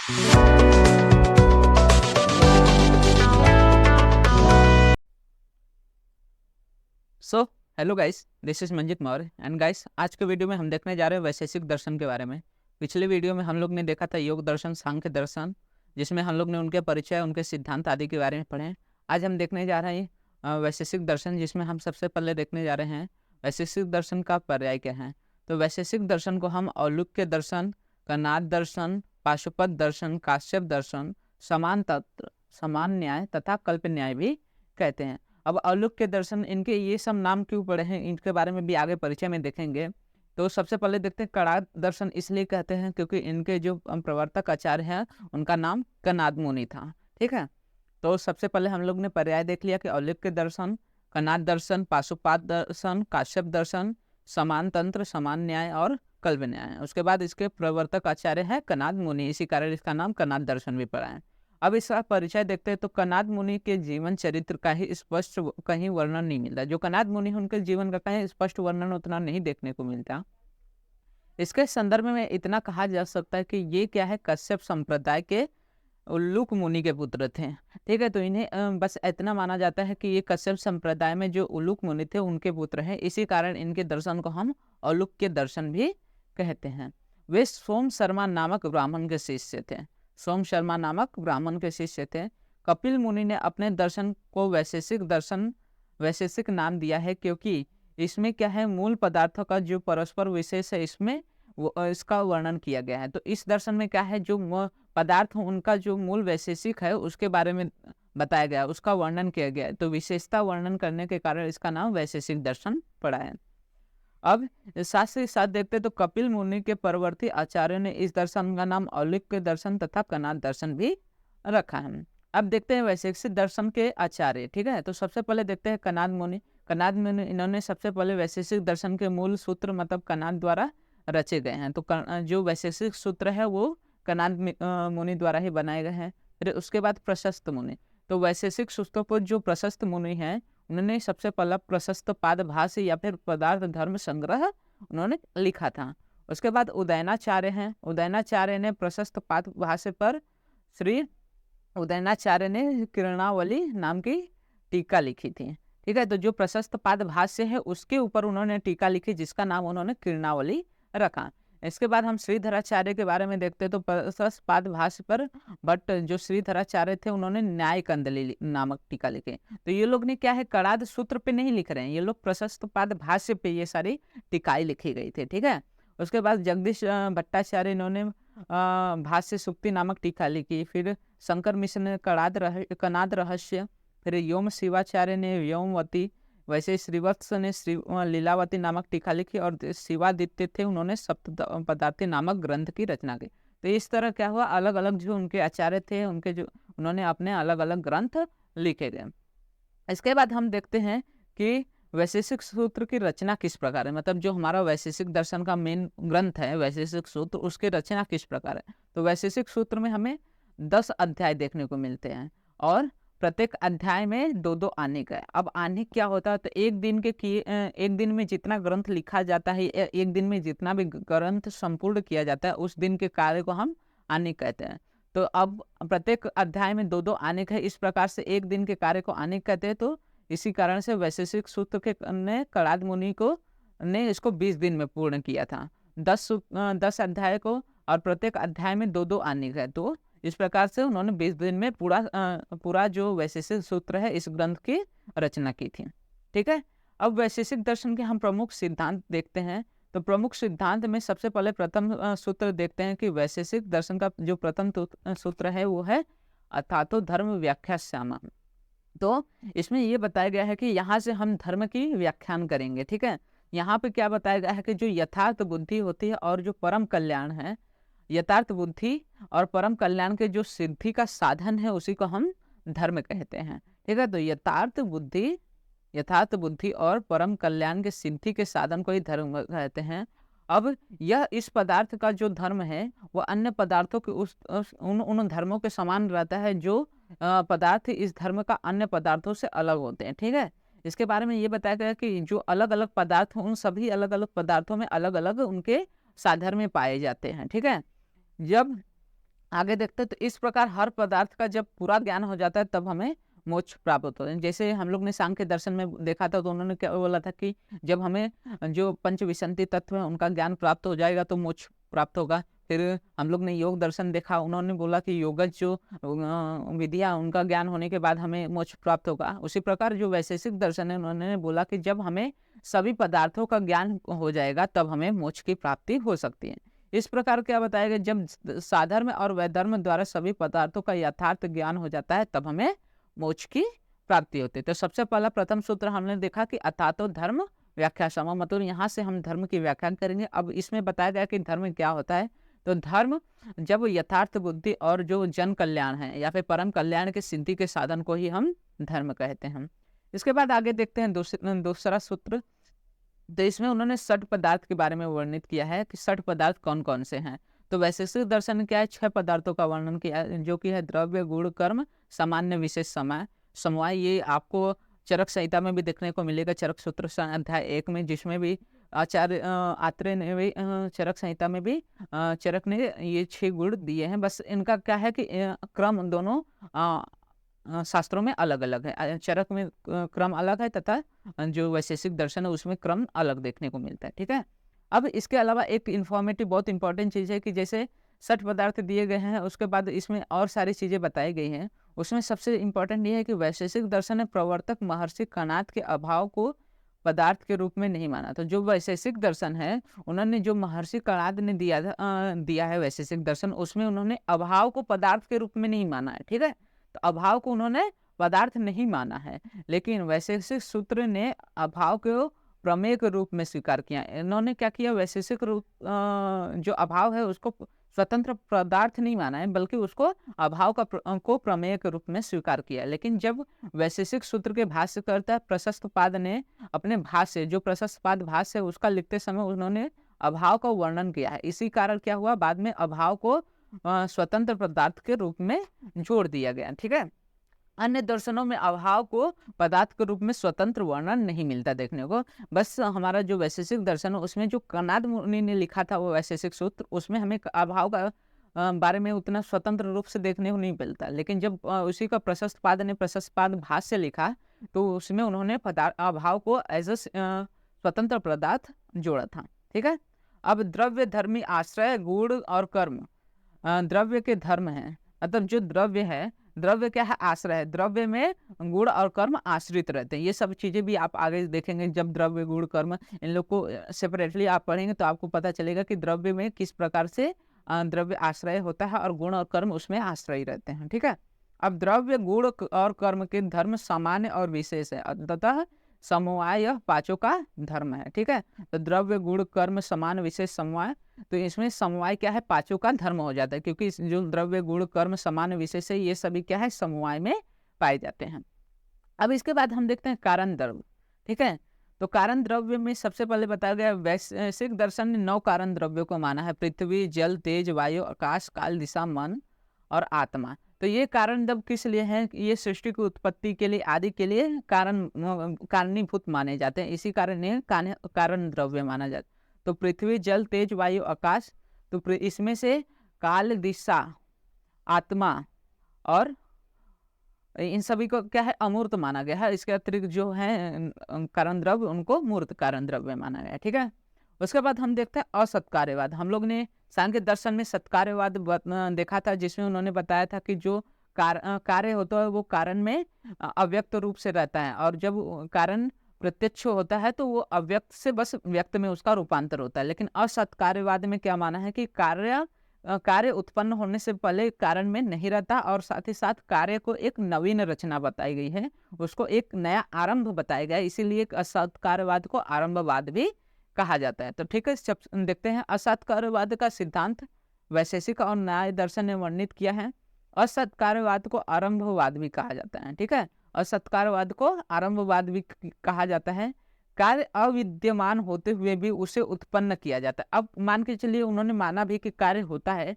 So hello guys, this is Manjit Maurya and guys, आज के video में हम देखने जा रहे हैं वैशेषिक दर्शन के बारे में। पिछले वीडियो में हम लोग ने देखा था योग दर्शन, सांख्य दर्शन, जिसमें हम लोग ने उनके परिचय, उनके सिद्धांत आदि के बारे में पढ़े। आज हम देखने जा रहे हैं वैशेषिक दर्शन, जिसमें हम सबसे पहले देखने जा रहे हैं वैशेषिक दर्शन का पर्याय क्या है। तो वैशेषिक दर्शन को हम औलुक्य दर्शन, कनाद दर्शन, पाशुपत दर्शन, काश्यप दर्शन, समान तत्व, समान न्याय तथा कल्प न्याय भी कहते हैं। अब औलुक्य दर्शन, इनके ये सब नाम क्यों पड़े हैं, इनके बारे में भी आगे परिचय में देखेंगे। तो सबसे पहले देखते हैं कणाद दर्शन, इसलिए कहते हैं क्योंकि इनके जो प्रवर्तक आचार्य हैं उनका नाम कनाद मुनि था। ठीक है, तो सबसे पहले हम लोग ने पर्याय देख लिया कि औलुक्य दर्शन, कनाद दर्शन, पाशुपात दर्शन, काश्यप दर्शन, समान तंत्र, समान न्याय और कल्प न्याय। उसके बाद इसके प्रवर्तक आचार्य है कनाद मुनि, इसी कारण इसका नाम कनाद दर्शन भी पड़ा है। अब इसका परिचय देखते हैं तो कनाद मुनि के जीवन चरित्र का ही स्पष्ट कहीं वर्णन नहीं मिलता। जो कनाद मुनि है उनके जीवन का कहीं स्पष्ट वर्णन उतना नहीं देखने को मिलता। इसके संदर्भ में इतना कहा जा सकता है कि ये क्या है, कश्यप संप्रदाय के उल्लूक मुनि के पुत्र थे। ठीक है, तो इन्हें बस इतना माना जाता है कि ये कश्यप संप्रदाय में जो उल्लूक मुनि थे उनके पुत्र हैं, इसी कारण इनके दर्शन को हम औलुक्य दर्शन भी कहते हैं। वे सोम शर्मा नामक ब्राह्मण के शिष्य थे। सोम शर्मा नामक ब्राह्मण के शिष्य थे। कपिल मुनि ने अपने दर्शन को वैशेषिक दर्शन, वैशेषिक नाम दिया है क्योंकि इसमें क्या है, मूल पदार्थों का जो परस्पर विशेष है इसमें इसका वर्णन किया गया है। तो इस दर्शन में क्या है, जो पदार्थ उनका जो मूल वैशेषिक है उसके बारे में बताया गया, उसका वर्णन किया गया है। तो विशेषता वर्णन करने के कारण इसका नाम वैशेषिक दर्शन पड़ा है। अब साथ से साथ देखते तो कपिल मुनि के परवर्ती आचार्यों ने इस दर्शन का नाम औलुक्य दर्शन तथा कनाद दर्शन भी रखा है। अब देखते हैं वैशेषिक दर्शन के आचार्य। ठीक है, तो सबसे पहले देखते हैं कनाद मुनि। कनाद मुनि, इन्होंने सबसे पहले वैशेषिक दर्शन के मूल सूत्र मतलब कनाद द्वारा रचे गए हैं। तो जो वैशेषिक सूत्र है वो कनाद मुनि द्वारा ही बनाए गए हैं। फिर उसके बाद प्रशस्त मुनि, तो वैशेषिक सूत्रों पर जो प्रशस्त मुनि हैं उन्होंने सबसे पहला प्रशस्त पाद भाष्य या फिर पदार्थ धर्म संग्रह उन्होंने लिखा था। उसके बाद उदयनाचार्य हैं। उदयनाचार्य ने प्रशस्त पाद भाष्य पर श्री उदयनाचार्य ने किरणावली नाम की टीका लिखी थी। ठीक है, तो जो प्रशस्त पाद भाष्य है उसके ऊपर उन्होंने टीका लिखी जिसका नाम उन्होंने किरणावली रखा। इसके बाद हम श्रीधराचार्य के बारे में देखते हैं तो प्रशस्त पाद भाष्य पर बट जो श्रीधराचार्य थे उन्होंने न्याय कंदली नामक टीका लिखे। तो ये लोग ने क्या है, कणाद सूत्र पे नहीं लिख रहे हैं, ये लोग प्रशस्त पाद भाष्य पे ये सारी टीकाएं लिखी गई थी। ठीक है, उसके बाद जगदीश भट्टाचार्य, इन्होंने भाष्य सुक्ति नामक टीका लिखी। फिर शंकर मिश्र ने कनाद रहस्य। फिर योम शिवाचार्य ने व्योमवती, वैसे श्रीवत्स ने श्री लीलावती नामक टीका लिखी। और शिवादित्य थे, उन्होंने सप्त पदार्थी नामक ग्रंथ की रचना की। तो इस तरह क्या हुआ, अलग अलग जो उनके आचार्य थे उनके जो उन्होंने अपने अलग अलग ग्रंथ लिखे गए। इसके बाद हम देखते हैं कि वैशेषिक सूत्र की रचना किस प्रकार है, मतलब जो हमारा वैशेषिक दर्शन का मेन ग्रंथ है वैशेषिक सूत्र, उसकी रचना किस प्रकार है। तो वैशेषिक सूत्र में हमें 10 अध्याय देखने को मिलते हैं और प्रत्येक अध्याय में 2-2 आने का है। अब आने क्या होता है, तो एक दिन में जितना ग्रंथ लिखा जाता है, एक दिन में जितना भी ग्रंथ संपूर्ण किया जाता है उस दिन के कार्य को हम आने कहते हैं। तो अब प्रत्येक अध्याय में 2-2 आने का है, इस प्रकार से एक दिन के कार्य को आने कहते हैं। तो इसी कारण से वैशेषिक सूत्र के ने कणाद मुनि को ने इसको 20 दिन में पूर्ण किया था, 10 अध्याय को, और प्रत्येक अध्याय में 2-2 आने का है। तो इस प्रकार से उन्होंने 20 दिन में पूरा जो वैशेषिक सूत्र है इस ग्रंथ की रचना की थी। ठीक है, अब वैशेषिक दर्शन के हम प्रमुख सिद्धांत देखते हैं। तो प्रमुख सिद्धांत में सबसे पहले प्रथम सूत्र देखते हैं कि वैशेषिक दर्शन का जो प्रथम सूत्र है वो है अथातो धर्म व्याख्या श्यामा। तो इसमें ये बताया गया है कि यहाँ से हम धर्म की व्याख्यान करेंगे। ठीक है, यहाँ पे क्या बताया गया है कि जो यथार्थ बुद्धि होती है और जो परम कल्याण है, यथार्थ बुद्धि और परम कल्याण के जो सिद्धि का साधन है उसी को हम धर्म कहते हैं। ठीक है, तो यथार्थ बुद्धि और परम कल्याण के सिद्धि के साधन को ही धर्म कहते हैं। अब यह इस पदार्थ का जो धर्म है वो अन्य पदार्थों के उन धर्मों के समान रहता है जो पदार्थ इस धर्म का अन्य पदार्थों से अलग होते हैं। ठीक है, इसके बारे में ये बताया गया कि जो अलग अलग पदार्थ उन सभी अलग अलग पदार्थों में अलग अलग उनके साधर्म में पाए जाते हैं। ठीक है, जब आगे देखते हैं, तो इस प्रकार हर पदार्थ का जब पूरा ज्ञान हो जाता है तब हमें मोक्ष प्राप्त होता है। जैसे हम लोग ने सांख्य दर्शन में देखा था, तो उन्होंने क्या बोला था कि जब हमें जो पंच विसंति तत्व है उनका ज्ञान प्राप्त हो जाएगा तो मोक्ष प्राप्त होगा। फिर हम लोग ने योग दर्शन देखा, उन्होंने बोला कि योगज जो विधियां उनका ज्ञान होने के बाद हमें मोक्ष प्राप्त होगा। उसी प्रकार जो वैशेषिक दर्शन है उन्होंने बोला कि जब हमें सभी पदार्थों का ज्ञान हो जाएगा तब हमें मोक्ष की प्राप्ति हो सकती है। इस प्रकार क्या बताया गया, जब साधर्म और वैधर्म द्वारा सभी पदार्थों का यथार्थ ज्ञान हो जाता है तब हमें मोक्ष की प्राप्ति होती है। तो सबसे पहला प्रथम सूत्र हमने देखा कि अथातो धर्म व्याख्या समा, मतलब यहाँ से हम धर्म की व्याख्या करेंगे। अब इसमें बताया गया कि धर्म क्या होता है। तो धर्म जब यथार्थ बुद्धि और जो जन कल्याण है या फिर परम कल्याण के सिद्धि के साधन को ही हम धर्म कहते हैं। इसके बाद आगे देखते हैं दूसरा सूत्र। तो इसमें उन्होंने षट पदार्थ के बारे में वर्णित किया है कि षट पदार्थ कौन कौन से हैं। तो वैशेषिक दर्शन ने क्या है, 6 पदार्थों का वर्णन किया है, जो कि है द्रव्य, गुण, कर्म, सामान्य, विशेष, समवाय। ये आपको चरक संहिता में भी देखने को मिलेगा, चरक सूत्र अध्याय 1 में, जिसमें भी आचार्य आत्रेय ने भी चरक संहिता में भी चरक ने ये 6 गुण दिए हैं। बस इनका क्या है कि क्रम दोनों शास्त्रों में अलग अलग है। चरक में क्रम अलग है तथा जो वैशेषिक दर्शन है उसमें क्रम अलग देखने को मिलता है। ठीक है। अब इसके अलावा एक इन्फॉर्मेटिव बहुत इंपॉर्टेंट चीज़ है कि जैसे 60 पदार्थ दिए गए हैं, उसके बाद इसमें और सारी चीज़ें बताई गई हैं। उसमें सबसे इम्पोर्टेंट ये है कि वैशेषिक दर्शन ने प्रवर्तक महर्षि कणाद के अभाव को पदार्थ के रूप में नहीं माना। तो जो वैशेषिक दर्शन है, उन्होंने जो महर्षि कणाद ने दिया है वैशेषिक दर्शन, उसमें उन्होंने अभाव को पदार्थ के रूप में नहीं माना है। ठीक है। तो अभाव को उन्होंने पदार्थ नहीं माना है, लेकिन वैशेषिक सूत्र ने अभाव को प्रमेय के रूप में स्वीकार किया। इन्होंने क्या किया, वैशेषिक रूप जो अभाव है उसको स्वतंत्र पदार्थ नहीं माना है, बल्कि उसको अभाव को प्रमेय के रूप में स्वीकार किया। लेकिन जब वैशेषिक सूत्र के भाष्यकर्ता प्रशस्तपाद ने अपने भाष्य, जो प्रशस्तपाद भाष्य है उसका लिखते समय उन्होंने अभाव का वर्णन किया है। इसी कारण क्या हुआ, बाद में अभाव को स्वतंत्र पदार्थ के रूप में जोड़ दिया गया। ठीक है। अन्य दर्शनों में अभाव को पदार्थ के रूप में स्वतंत्र वर्णन नहीं मिलता देखने को। बस हमारा जो वैशेषिक दर्शन है उसमें जो कणाद मुनि ने लिखा था वो वैशेषिक सूत्र, उसमें हमें अभाव का बारे में उतना स्वतंत्र रूप से देखने को नहीं मिलता। लेकिन जब उसी का प्रशस्तपाद ने प्रशस्तपाद भाष्य लिखा तो उसमें उन्होंने अभाव को एज ए स्वतंत्र पदार्थ जोड़ा था। ठीक है। अब द्रव्य, धर्मी, आश्रय, गुण और कर्म द्रव्य के धर्म है। मतलब जो द्रव्य है, द्रव्य क्या है, आश्रय है। द्रव्य में गुण और कर्म आश्रित रहते हैं। ये सब चीजें भी आप आगे देखेंगे, जब द्रव्य, गुण, कर्म इन लोग को सेपरेटली आप पढ़ेंगे तो आपको पता चलेगा कि द्रव्य में किस प्रकार से द्रव्य आश्रय होता है और गुण और कर्म उसमें आश्रय रहते हैं। ठीक है। अब द्रव्य, गुण और कर्म के धर्म सामान्य और विशेष है, अतः समवाय यह पांचों का धर्म है। ठीक है। तो द्रव्य, गुण, कर्म, समान, विशेष, समवाय, तो इसमें समवाय क्या है, पांचों का धर्म हो जाता है, क्योंकि जो द्रव्य, गुण, कर्म, समान, विशेष है ये सभी क्या है, समवाय में पाए जाते हैं। अब इसके बाद हम देखते हैं कारण द्रव्य। ठीक है। तो कारण द्रव्य में सबसे पहले बताया गया, वैशेषिक दर्शन ने 9 कारण द्रव्यों को माना है, पृथ्वी, जल, तेज, वायु, आकाश, काल, दिशा, मन और आत्मा। तो ये कारण द्रव्य किस लिए है, ये सृष्टि की उत्पत्ति के लिए, आदि के लिए कारणीभूत माने जाते हैं। इसी कारण ये कारण द्रव्य माना जाता है। तो पृथ्वी, जल, तेज, वायु, आकाश, तो इसमें से काल, दिशा, आत्मा और इन सभी को क्या है, अमूर्त माना गया है। इसके अतिरिक्त जो है कारण द्रव्य उनको मूर्त कारण द्रव्य माना गया है। ठीक है। उसके बाद हम देखते हैं असत्कार्यवाद। हम लोग ने सांख्य दर्शन में सत्कार्यवाद देखा था, जिसमें उन्होंने बताया था कि जो कार्य होता है वो कारण में अव्यक्त रूप से रहता है, और जब कारण प्रत्यक्ष होता है तो वो अव्यक्त से बस व्यक्त में उसका रूपांतर होता है। लेकिन असत्कार्यवाद में क्या माना है कि कार्य उत्पन्न होने से पहले कारण में नहीं रहता, और साथ ही साथ कार्य को एक नवीन रचना बताई गई है, उसको एक नया आरंभ बताया गया है। इसीलिए असत्कार्यवाद को आरंभवाद भी कहा जाता है। तो ठीक है, देखते हैं असत्कार्यवाद का सिद्धांत वैशेषिक और न्याय दर्शन ने वर्णित किया है। असत्कार्यवाद को आरंभवाद भी कहा जाता है। ठीक है। असत्कार्यवाद को आरंभवाद भी कहा जाता है। कार्य अविद्यमान होते हुए भी उसे उत्पन्न किया जाता है। अब मान के चलिए उन्होंने माना भी कि कार्य होता है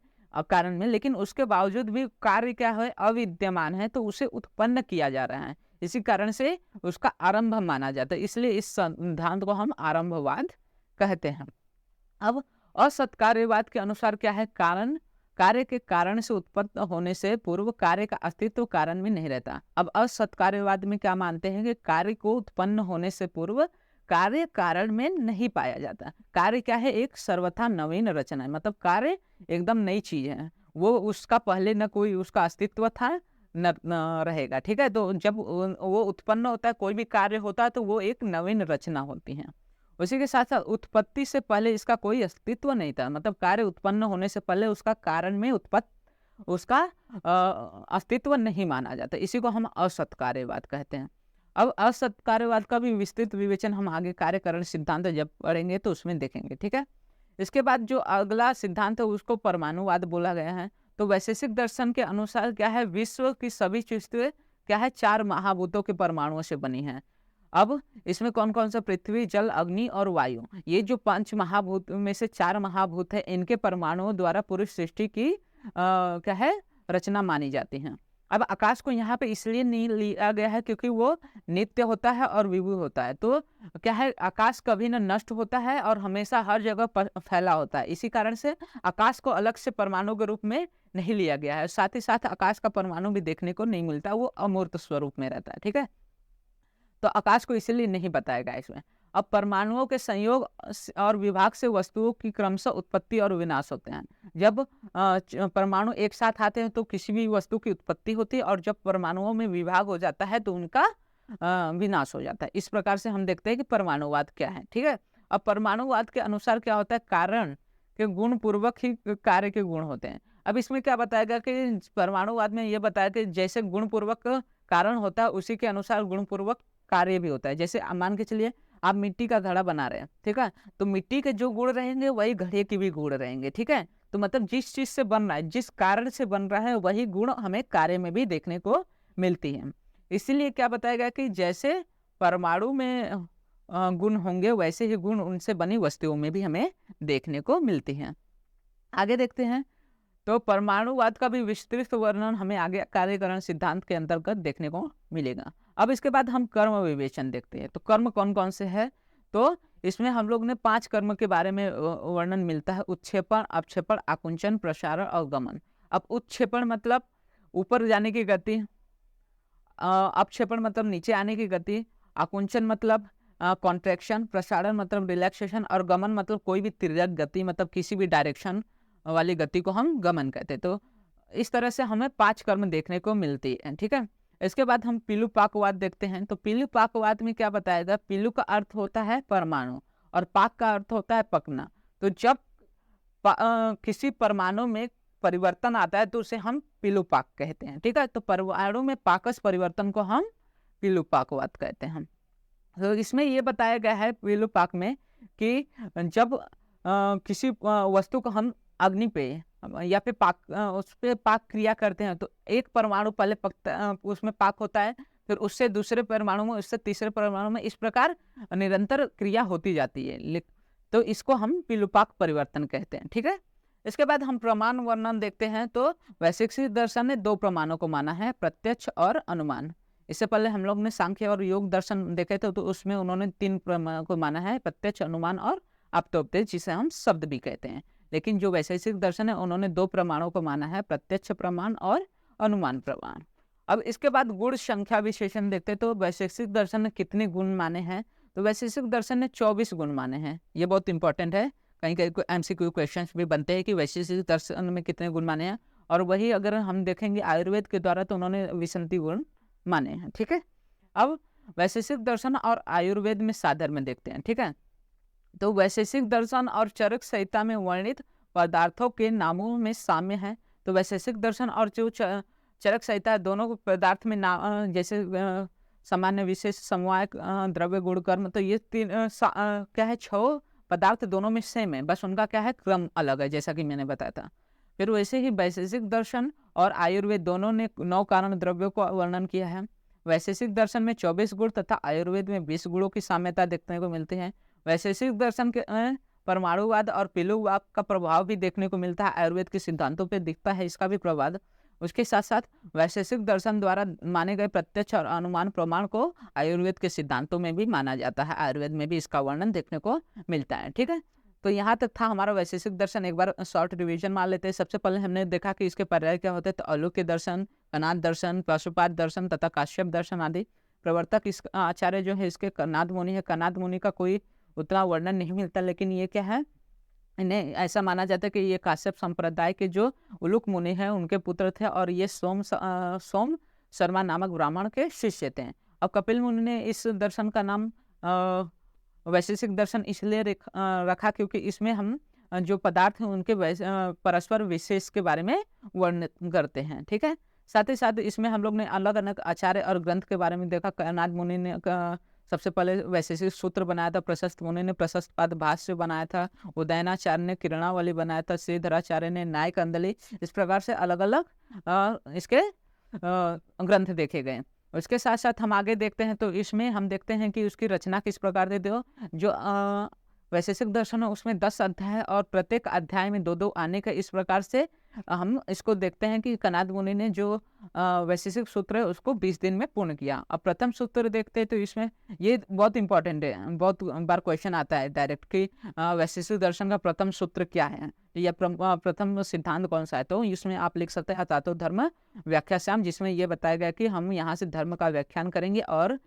कारण में, लेकिन उसके बावजूद भी कार्य क्या है, अविद्यमान है, तो उसे उत्पन्न किया जा रहा है। इसी कारण से उसका आरंभ माना जाता है। इसलिए इस सिद्धांत को हम आरंभवाद कहते हैं। अब असत्कार्यवाद के अनुसार क्या है, कारण कार्य के कारण से उत्पन्न होने से पूर्व कार्य का अस्तित्व कारण में नहीं रहता। अब असत्कार्यवाद में क्या मानते हैं कि कार्य को उत्पन्न होने से पूर्व कार्य कारण में नहीं पाया जाता। कार्य क्या है? एक सर्वथा नवीन रचना है, मतलब कार्य एकदम नई चीज है, वो उसका पहले न कोई उसका अस्तित्व था न रहेगा। ठीक है, तो जब वो उत्पन्न होता है, कोई भी कार्य होता है, तो वो एक नवीन रचना होती है। उसी के साथ साथ उत्पत्ति से पहले इसका कोई अस्तित्व नहीं था, मतलब कार्य उत्पन्न होने से पहले उसका कारण में उसका अस्तित्व नहीं माना जाता। इसी को हम असत्कार्यवाद कहते हैं। अब असत्कार्यवाद का भी विस्तृत विवेचन हम आगे कार्यकरण सिद्धांत जब पढ़ेंगे तो उसमें देखेंगे। ठीक है, इसके बाद जो अगला सिद्धांत है उसको परमाणुवाद बोला गया है। तो वैशेषिक दर्शन के अनुसार क्या है? विश्व की सभी चीजें क्या है? 4 महाभूतों के परमाणुओं से बनी है। अब इसमें कौन कौन सा? पृथ्वी, जल, अग्नि और वायु। ये जो 5 महाभूत में से 4 महाभूत है, इनके परमाणुओं द्वारा पूरी सृष्टि की क्या है? रचना मानी जाती है। अब आकाश को यहाँ पे इसलिए नहीं लिया गया है क्योंकि वो नित्य होता है और विभु होता है। तो क्या है? आकाश कभी न नष्ट होता है और हमेशा हर जगह फैला होता है। इसी कारण से आकाश को अलग से परमाणु के रूप में नहीं लिया गया है। साथ ही साथ आकाश का परमाणु भी देखने को नहीं मिलता, वो अमूर्त स्वरूप में रहता है। ठीक है, तो आकाश को इसीलिए नहीं बताया गया इसमें। अब परमाणुओं के संयोग और विभाग से वस्तुओं की क्रमशः उत्पत्ति और विनाश होते हैं। जब परमाणु एक साथ आते हैं तो किसी भी वस्तु की उत्पत्ति होती है, और जब परमाणुओं में विभाग हो जाता है तो उनका विनाश हो जाता है। इस प्रकार से हम देखते हैं कि परमाणुवाद क्या है। ठीक है, अब परमाणुवाद के अनुसार क्या होता है? कारण के गुण पूर्वक ही कार्य के गुण होते हैं। अब इसमें क्या बताया गया कि परमाणुवाद में ये बताया कि जैसे गुण पूर्वक कारण होता है, उसी के अनुसार गुण पूर्वक कार्य भी होता है। जैसे मान के चलिए आप मिट्टी का घड़ा बना रहे हैं, ठीक है, तो मिट्टी के जो गुण रहेंगे वही घड़े के भी गुण रहेंगे। ठीक है, तो मतलब जिस चीज से बन रहा है, जिस कारण से बन रहा है, वही गुण हमें कार्य में भी देखने को मिलती है। इसीलिए क्या बताया गया कि जैसे परमाणु में गुण होंगे, वैसे ही गुण उनसे बनी वस्तुओं में भी हमें देखने को मिलती हैं। आगे देखते हैं, तो परमाणुवाद का भी विस्तृत वर्णन हमें आगे कार्यकरण सिद्धांत के अंतर्गत देखने को मिलेगा। अब इसके बाद हम कर्म विवेचन देखते हैं। तो कर्म कौन कौन से है? तो इसमें हम लोग ने 5 कर्म के बारे में वर्णन मिलता है: उत्क्षेपण, अपक्षेपण, आकुंचन, प्रसारण और गमन। अब उत्क्षेपण मतलब ऊपर जाने की गति, अपक्षेपण मतलब नीचे आने की गति, आकुंचन मतलब कॉन्ट्रैक्शन, प्रसारण मतलब रिलैक्सेशन, और गमन मतलब कोई भी तिर्यक गति, मतलब किसी भी डायरेक्शन वाली गति को हम गमन कहते हैं। तो इस तरह से हमें 5 कर्म देखने को मिलती है। ठीक है, इसके बाद हम पीलुपाकवाद देखते हैं। तो पीलुपाकवाद में क्या बताएगा? पीलु का अर्थ होता है परमाणु और पाक का अर्थ होता है पकना। तो जब किसी परमाणु में परिवर्तन आता है तो उसे हम पीलुपाक कहते हैं। ठीक है, तो परमाणु में पाकस परिवर्तन को हम पीलुपाकवाद कहते हैं। तो इसमें ये बताया गया है पीलुपाक में कि जब किसी वस्तु को हम अग्नि पे या पे उस पे पाक क्रिया करते हैं, तो एक परमाणु पहले पकता, उसमें पाक होता है, फिर उससे दूसरे परमाणु में, उससे तीसरे परमाणु में, इस प्रकार निरंतर क्रिया होती जाती है। तो इसको हम पीलुपाक परिवर्तन कहते हैं। ठीक है, इसके बाद हम प्रमाण वर्णन देखते हैं। तो वैशेषिक दर्शन ने 2 प्रमाणों को माना है, प्रत्यक्ष और अनुमान। इससे पहले हम लोग ने सांख्य और योग दर्शन देखे थे, तो उसमें उन्होंने 3 प्रमाणों को माना है, प्रत्यक्ष, अनुमान और आप्तोपदेश, जिसे हम शब्द भी कहते हैं। लेकिन जो वैशेषिक दर्शन है उन्होंने 2 प्रमाणों को माना है, प्रत्यक्ष प्रमाण और अनुमान प्रमाण। अब इसके बाद गुण संख्या विशेषण देखते हैं। तो वैशेषिक दर्शन ने कितने गुण माने हैं? तो वैशेषिक दर्शन ने 24 गुण माने हैं। ये बहुत इंपॉर्टेंट है, कहीं कहीं MCQ क्वेश्चंस भी बनते हैं कि वैशेषिक दर्शन में कितने गुण माने हैं। और वही अगर हम देखेंगे आयुर्वेद के द्वारा, तो उन्होंने विसंति गुण माने हैं। ठीक है, अब वैशेषिक दर्शन और आयुर्वेद में साधर्म्य में देखते हैं। ठीक है, तो वैशेषिक दर्शन और चरक संहिता में वर्णित पदार्थों के नामों में साम्य है। तो वैशेषिक दर्शन और जो चरक संहिता है, दोनों पदार्थ में नाम, जैसे सामान्य, विशेष, समवाय, द्रव्य, गुण, कर्म, तो ये 3 क्या है, 6 पदार्थ दोनों में सेम है, बस उनका क्या है, क्रम अलग है, जैसा कि मैंने बताया था। फिर वैसे ही वैशेषिक दर्शन और आयुर्वेद दोनों ने 9 कारण द्रव्यों को वर्णन किया है। वैशेषिक दर्शन में 24 गुण तथा आयुर्वेद में 20 गुणों की साम्यता देखने को मिलती है। वैशेषिक दर्शन के परमाणुवाद और पीलुवाद का प्रभाव भी देखने को मिलता है, आयुर्वेद के सिद्धांतों पे दिखता है इसका भी प्रभाव। उसके साथ साथ वैशेषिक दर्शन द्वारा माने गए प्रत्यक्ष और अनुमान प्रमाण को आयुर्वेद के सिद्धांतों में भी माना जाता है, आयुर्वेद में भी इसका वर्णन देखने को मिलता है। ठीक है, तो यहाँ तक था हमारा वैशेषिक दर्शन। एक बार शॉर्ट रिवीजन मार लेते हैं। सबसे पहले हमने देखा कि इसके पर्याय क्या होते हैं, तो अलौकिक दर्शन, कनाद दर्शन, पशुपात दर्शन तथा काश्यप दर्शन आदि। प्रवर्तक इस आचार्य जो है इसके कनाद मुनि है। कनाद मुनि का कोई उतना वर्णन नहीं मिलता, लेकिन ये क्या है, इन्हें ऐसा माना जाता है कि ये काश्यप संप्रदाय के जो उलूक मुनि हैं उनके पुत्र थे, और ये सोम शर्मा नामक ब्राह्मण के शिष्य थे। अब कपिल मुनि ने इस दर्शन का नाम वैशेषिक दर्शन इसलिए रखा क्योंकि इसमें हम जो पदार्थ हैं उनके परस्पर विशेष के बारे में वर्णन करते हैं। ठीक है, साथ ही साथ इसमें हम लोग ने अलग अलग आचार्य और ग्रंथ के बारे में देखा। कनाद मुनि ने सबसे पहले वैशेषिक सूत्र बनाया था, प्रशस्त मुनि ने प्रशस्त पाद भाष्य बनाया था, उदयनाचार्य ने किरणावली बनाया था, श्रीधराचार्य ने न्याय कंदली। इस प्रकार से अलग अलग इसके ग्रंथ देखे गए। उसके साथ साथ हम आगे देखते हैं, तो इसमें हम देखते हैं कि उसकी रचना किस प्रकार से दो जो वैशेषिक दर्शन है उसमें 10 अध्याय है, और प्रत्येक अध्याय में 2-2 आने का। इस प्रकार से हम इसको देखते हैं कि कनाद मुनि ने जो वैशेषिक सूत्र है उसको 20 दिन में पूर्ण किया। अब प्रथम सूत्र देखते हैं, तो इसमें ये बहुत इंपॉर्टेंट है, बहुत बार क्वेश्चन आता है डायरेक्ट कि वैशेषिक दर्शन का प्रथम सूत्र क्या है या प्रथम सिद्धांत कौन सा है। तो इसमें आप लिख सकते हैं अथातो धर्म व्याख्याश्याम, जिसमें यह बताया गया कि हम यहाँ से धर्म का व्याख्यान करेंगे, और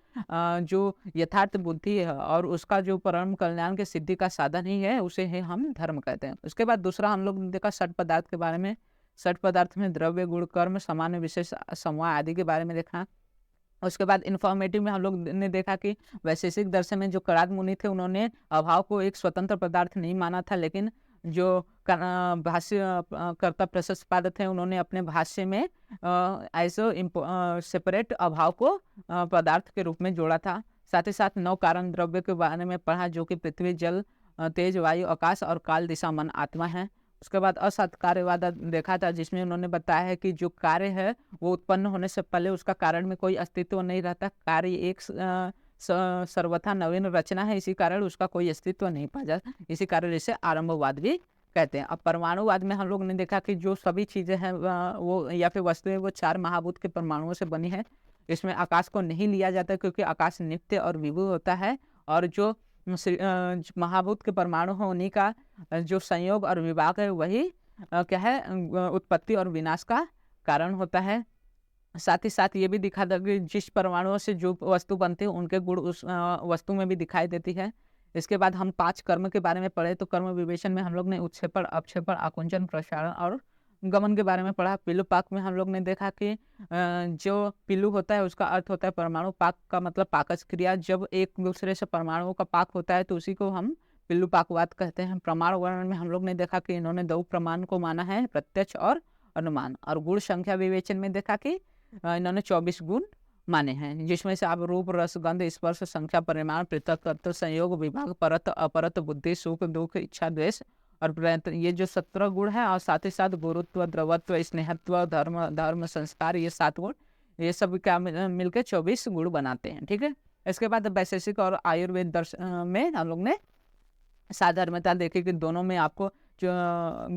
जो यथार्थ बुद्धि है और उसका जो परम कल्याण के सिद्धि का साधन ही है उसे ही हम धर्म कहते हैं। उसके बाद दूसरा हम लोग ने देखा षट पदार्थ के बारे में। षट पदार्थ में द्रव्य, गुण, कर्म, सामान्य, विशेष, समवाय आदि के बारे में देखा। उसके बाद इन्फॉर्मेटिव में हम लोग ने देखा कि वैशेषिक दर्शन में जो कणाद मुनि थे उन्होंने अभाव को एक स्वतंत्र पदार्थ नहीं माना था, लेकिन जो भाष्य कर्ता प्रशस्त पाद थे उन्होंने अपने भाष्य में ऐसे सेपरेट अभाव को पदार्थ के रूप में जोड़ा था। साथ ही साथ 9 कारण द्रव्य के बारे में पढ़ा, जो कि पृथ्वी, जल, तेज, वायु, आकाश और काल, दिशा, मन, आत्मा है। उसके बाद असत कार्यवाद देखा था, जिसमें उन्होंने बताया है कि जो कार्य है वो उत्पन्न होने से पहले उसका कारण में कोई अस्तित्व नहीं रहता। कार्य एक सर्वथा नवीन रचना है, इसी कारण उसका कोई अस्तित्व नहीं पाया जाता। इसी कारण इसे आरंभवाद भी कहते हैं। अब परमाणुवाद में हम लोग ने देखा कि जो सभी चीज़ें हैं वो या फिर वस्तुएं वो 4 महाभूत के परमाणुओं से बनी है। इसमें आकाश को नहीं लिया जाता क्योंकि आकाश नित्य और विभु होता है, और जो महाभूत के परमाणु हैं उन्हीं का जो संयोग और विभाग है वही क्या है उत्पत्ति और विनाश का कारण होता है। साथ ही साथ ये भी दिखा था कि जिस परमाणुओं से जो वस्तु बनती है उनके गुण उस वस्तु में भी दिखाई देती है। इसके बाद हम 5 कर्म के बारे में पढ़े, तो कर्म विवेचन में हम लोग ने उत्क्षेपण, अपक्षेपण, आकुंचन, प्रसारण और गमन के बारे में पढ़ा। पिलु पाक में हम लोग ने देखा कि जो पिलु होता है उसका अर्थ होता है परमाणु, पाक का मतलब पाकज क्रिया। जब एक दूसरे से परमाणुओं का पाक होता है तो उसी को हम पिल्लू पाकवाद कहते हैं। प्रमाण वर्णन में हम लोग ने देखा कि इन्होंने 2 प्रमाण को माना है, प्रत्यक्ष और अनुमान। और गुण संख्या विवेचन में देखा कि इन्होंने 24 गुण माने हैं, जिसमें से आप रूप, रस, गंध, स्पर्श, संख्या, परिमाण, पृथक, संयोग, विभाग, परत, अपरत, बुद्धि, सुख, दुख, इच्छा, द्वेष और प्रयत्न, ये जो 17 गुण है, और साथ ही साथ गुरुत्व, द्रवत्व, स्नेहत्व, धर्म, संस्कार, ये 7 गुण, ये सब क्या मिलकर 24 गुण बनाते हैं। ठीक है, इसके बाद वैशेषिक और आयुर्वेद दर्शन में हम लोग ने साधर्मता देखी कि दोनों में आपको जो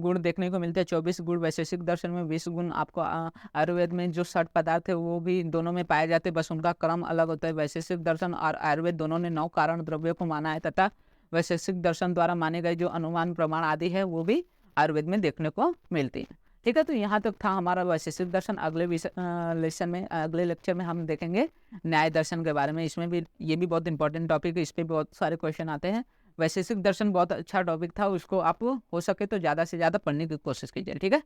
गुण देखने को मिलते हैं। 24 गुण वैशेषिक दर्शन में, 20 गुण आपको आयुर्वेद में जो 60 पदार्थ है वो भी दोनों में पाए जाते हैं, बस उनका क्रम अलग होता है। वैशेषिक दर्शन और आयुर्वेद दोनों ने 9 कारण द्रव्यों को माना है, तथा वैशेषिक दर्शन द्वारा माने गए जो अनुमान, प्रमाण आदि है वो भी आयुर्वेद में देखने को मिलती है। ठीक है, तो यहाँ तक था हमारा वैशेषिक दर्शन। अगले लेसन में, अगले लेक्चर में हम देखेंगे न्याय दर्शन के बारे में। इसमें भी ये भी बहुत इंपॉर्टेंट टॉपिक है, इस पर बहुत सारे क्वेश्चन आते हैं। वैशेषिक दर्शन बहुत अच्छा टॉपिक था, उसको आप हो सके तो ज़्यादा से ज़्यादा पढ़ने की कोशिश कीजिए। ठीक है।